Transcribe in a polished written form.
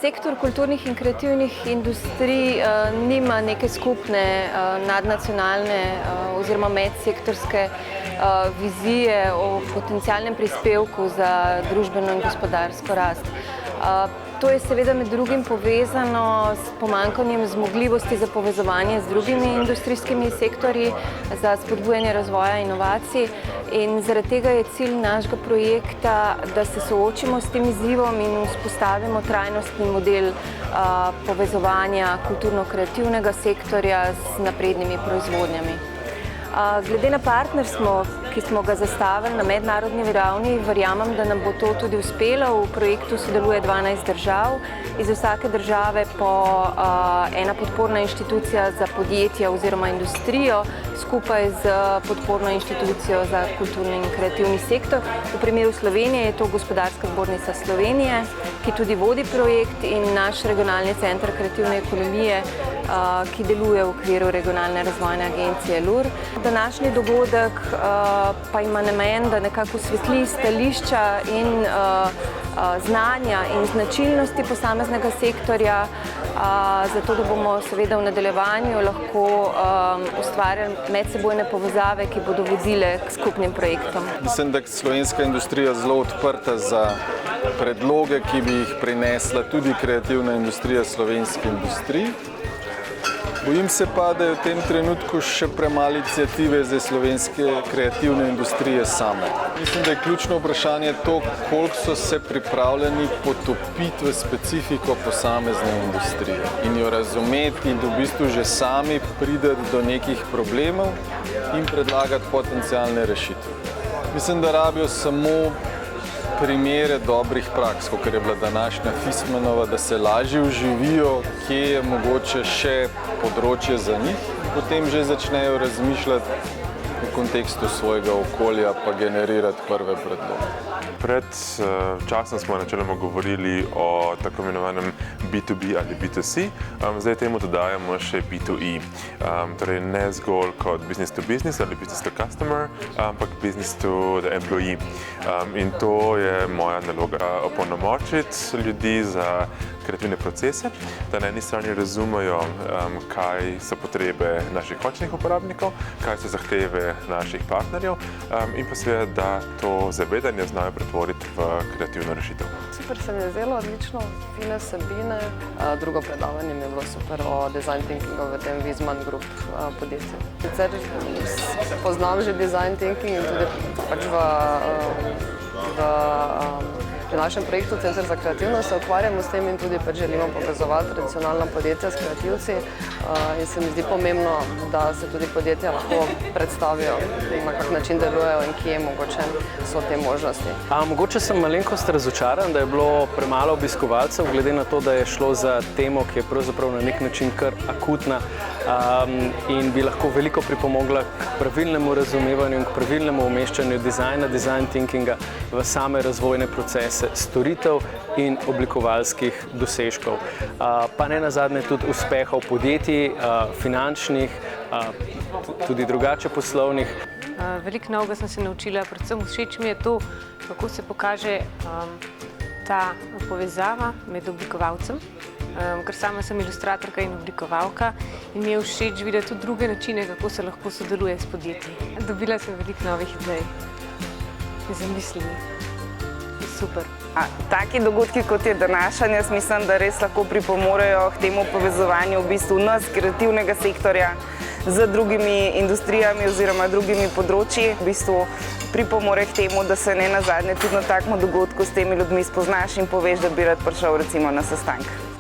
Sektor kulturnih in kreativnih industrij nima neke skupne nadnacionalne oziroma medsektorske vizije o potencialnem prispevku za družbeno in gospodarsko rast. To je seveda med drugim povezano s pomanjkanjem zmogljivosti za povezovanje z drugimi industrijskimi sektorji, za spodbujanje razvoja inovacij, in zaradi tega je cilj našega projekta, da se soočimo s tem izzivom in vzpostavimo trajnostni model povezovanja kulturno-kreativnega sektorja z naprednimi proizvodnjami. Glede na partnerstvo, ki smo ga zastavili na mednarodni ravni, verjamem, da nam bo to tudi uspelo. V projektu sodeluje 12 držav, iz vsake države po ena podporna inštitucija za podjetja oziroma industrijo, skupaj z podporno inštitucijo za kulturni in kreativni sektor. V primeru Slovenije je to Gospodarska zbornica Slovenije, ki tudi vodi projekt, in naš regionalni center kreativne ekonomije, ki deluje v okviru regionalne razvojne agencije LUR. Današnji dogodek pa ima namen, da nekako osvetli stališča in znanja in značilnosti posameznega sektorja, zato da bomo seveda v nadaljevanju lahko ustvarjali medsebojne povezave, ki bodo vodile k skupnim projektom. Mislim, da je slovenska industrija zelo odprta za predloge, ki bi jih prinesla tudi kreativna industrija slovenski industriji. Bojim se pa, da je v tem trenutku še premalo iniciative za slovenske kreativne industrije same. Mislim, da je ključno vprašanje to, koliko so se pripravljeni potopiti v specifiko posamezne industrije in jo razumeti in v bistvu že sami priti do nekih problemov in predlagati potencialne rešitve. Mislim, da rabijo samo primere dobrih praks, kot je bila današnja Fismanova, da se lažje vživijo, kje je mogoče še področje za njih, potem že začnejo razmišljati v kontekstu svojega okolja pa generirati prve predloge. Pred časom smo načeloma govorili o tako imenovanem B2B ali B2C, zdaj temu dodajamo še B2E. Torej ne zgolj kot business to business ali business to customer, ampak business to the employee. In to je moja naloga, opolnomočiti ljudi za kreativne procese, da na eni strani razumejo, kaj so potrebe naših končnih uporabnikov, kaj so zahteve naših partnerjev, in pa seveda, da to zavedanje znajo pretvoriti v kreativno rešitev. Super se mi je zdelo, odlično, fine vsebine. Drugo predavanje mi je bilo super o design thinkingu v tem Viessmann Group podjetju. Sicer poznam že design thinking in tudi pač pri našem projektu Center za kreativnost se ukvarjamo s tem in tudi želimo povezovati tradicionalna podjetja s kreativci, in se mi zdi pomembno, da se tudi podjetja lahko predstavijo, na kak način delujejo in kje mogoče so te možnosti. Mogoče sem malenkost razočaran, da je bilo premalo obiskovalcev, glede na to, da je šlo za temo, ki je pravzaprav na nek način kar akutna in bi lahko veliko pripomogla k pravilnemu razumevanju in k pravilnemu umeščanju dizajna, design thinkinga v same razvojne procese storitev in oblikovalskih dosežkov. Pa ne nazadnje tudi uspehov podjetij, finančnih, tudi drugače poslovnih. Veliko novega sem se naučila, predvsem všeč mi je to, kako se pokaže ta povezava med oblikovalcem, ker sama sem ilustratorka in oblikovalka in mi je všeč videti tudi druge načine, kako se lahko sodeluje s podjetji. Dobila sem veliko novih idej in zamisli. Super. Taki dogodki, kot je današnji, jaz mislim, da res lahko pripomorejo k temu povezovanju v bistvu nas, kreativnega sektorja, z drugimi industrijami oziroma drugimi področji. V bistvu pripomore k temu, da se ne nazadnje tudi na takem dogodku s temi ljudmi spoznaš in poveš, da bi rad prišel recimo na sestanek.